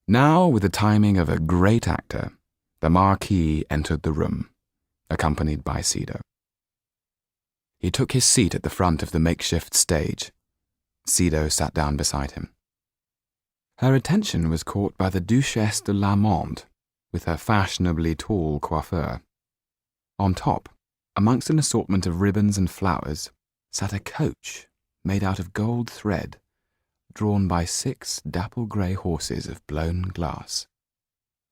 Now, with the timing of a great actor, the Marquis entered the room, accompanied by Sido. He took his seat at the front of the makeshift stage. Sido sat down beside him. Her attention was caught by the Duchesse de Lamont, with her fashionably tall coiffure. On top, amongst an assortment of ribbons and flowers, sat a coach made out of gold thread, drawn by 6 dapple-grey horses of blown glass.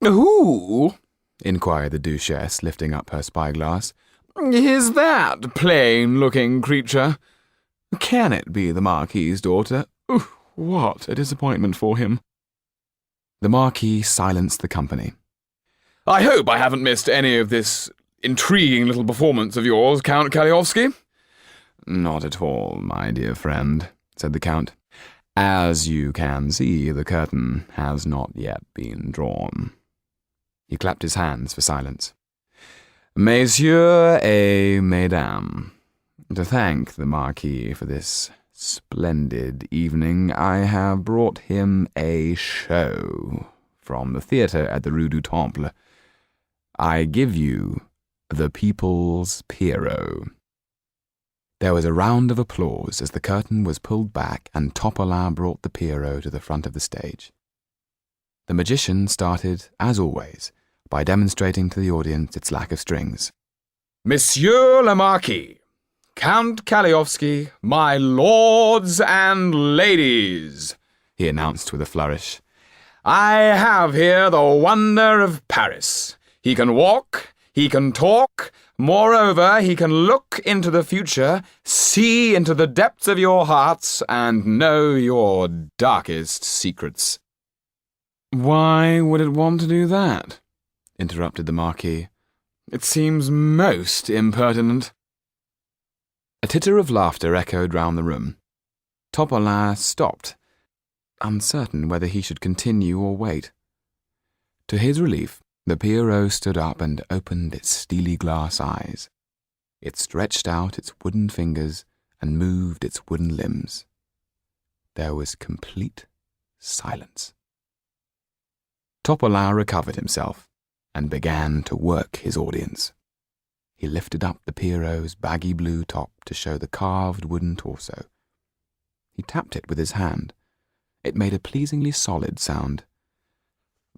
"Who," inquired the Duchesse, lifting up her spyglass, "is that plain-looking creature? Can it be the Marquis's daughter? What a disappointment for him." The Marquis silenced the company. "I hope I haven't missed any of this intriguing little performance of yours, Count Kaliowski." "Not at all, my dear friend," said the Count. "As you can see, the curtain has not yet been drawn." He clapped his hands for silence. "Messieurs et mesdames, to thank the Marquis for this splendid evening, I have brought him a show from the theatre at the Rue du Temple. I give you The People's Pierrot." There was a round of applause as the curtain was pulled back and Topolin brought the Pierrot to the front of the stage. The magician started, as always, by demonstrating to the audience its lack of strings. "Monsieur le Marquis, Count Kaliowski, my lords and ladies," he announced with a flourish. "I have here the wonder of Paris. He can walk, he can talk, moreover, he can look into the future, see into the depths of your hearts, and know your darkest secrets." "Why would it want to do that?" interrupted the Marquis. "It seems most impertinent." A titter of laughter echoed round the room. Topolin stopped, uncertain whether he should continue or wait. To his relief, the Pierrot stood up and opened its steely glass eyes. It stretched out its wooden fingers and moved its wooden limbs. There was complete silence. Topolin recovered himself and began to work his audience. He lifted up the Pierrot's baggy blue top to show the carved wooden torso. He tapped it with his hand. It made a pleasingly solid sound.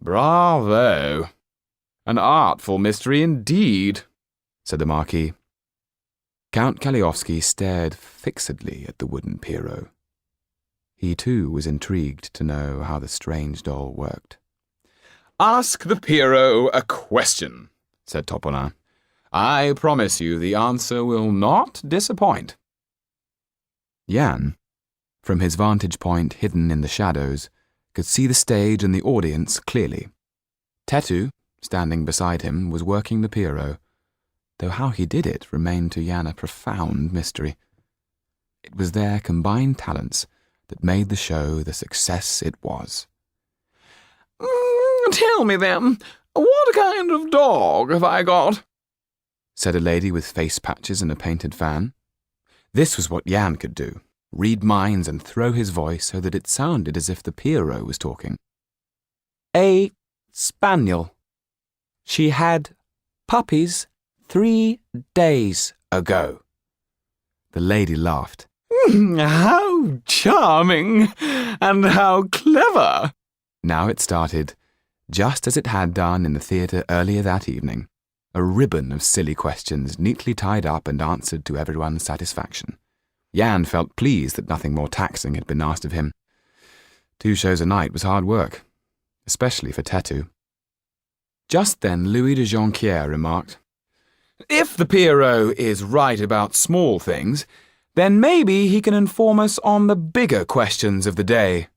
"Bravo! An artful mystery indeed," said the Marquis. Count Kaliowski stared fixedly at the wooden Pierrot. He too was intrigued to know how the strange doll worked. "Ask the Pierrot a question," said Topolin. "I promise you the answer will not disappoint." Jan, from his vantage point hidden in the shadows, could see the stage and the audience clearly. Tetu, standing beside him, was working the Pierrot, though how he did it remained to Jan a profound mystery. It was their combined talents that made the show the success it was. "Tell me then, what kind of dog have I got?" said a lady with face patches and a painted fan. This was what Jan could do, read minds and throw his voice so that it sounded as if the Pierrot was talking. "A spaniel. She had puppies 3 days ago." The lady laughed. "How charming, and how clever!" Now it started, just as it had done in the theatre earlier that evening, a ribbon of silly questions neatly tied up and answered to everyone's satisfaction. Jan felt pleased that nothing more taxing had been asked of him. 2 shows a night was hard work, especially for Tetu. Just then Louis de Jonquière remarked, "If the Pierrot is right about small things, then maybe he can inform us on the bigger questions of the day."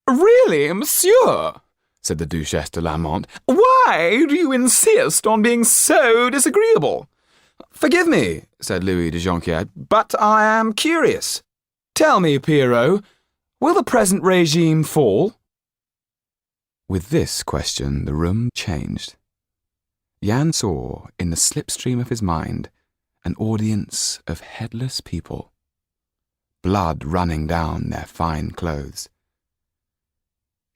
"Really, monsieur?" said the Duchesse de Lamont. "Why do you insist on being so disagreeable?" "Forgive me," said Louis de Jonquière, "but I am curious. Tell me, Pierrot, will the present regime fall?" With this question the room changed. Jan saw, in the slipstream of his mind, an audience of headless people, blood running down their fine clothes.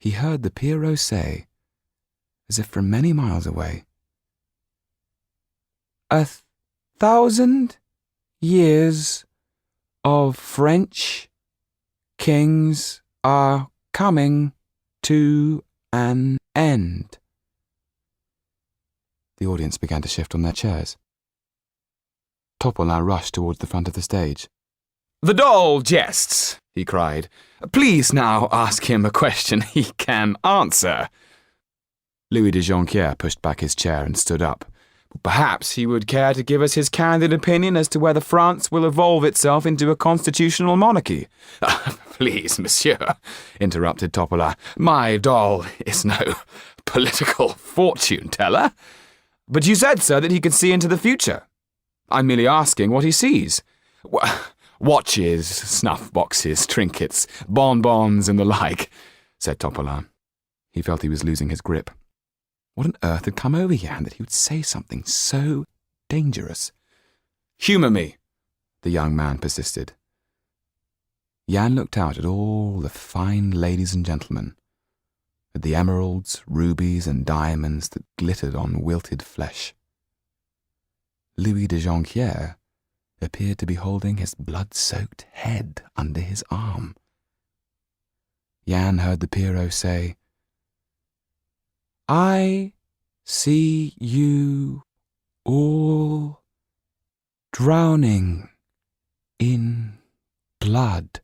he heard the Pierrot say, as if from many miles away, 1,000 years of French kings are coming to an end. The audience began to shift on their chairs. Topola rushed towards the front of the stage. "The doll jests," he cried. "Please now ask him a question he can answer." Louis de Jonquière pushed back his chair and stood up. "Perhaps he would care to give us his candid opinion as to whether France will evolve itself into a constitutional monarchy." "Please, monsieur," interrupted Topola, "my doll is no political fortune-teller." "But you said, sir, that he could see into the future. I'm merely asking what he sees." "Watches, snuff-boxes, trinkets, bonbons, and the like," said Topola. He felt he was losing his grip. What on earth had come over Jan that he would say something so dangerous? "Humour me," the young man persisted. Jan looked out at all the fine ladies and gentlemen, at the emeralds, rubies, and diamonds that glittered on wilted flesh. Louis de Jonquière appeared to be holding his blood-soaked head under his arm. Jan heard the Pierrot say, "I see you all drowning in blood."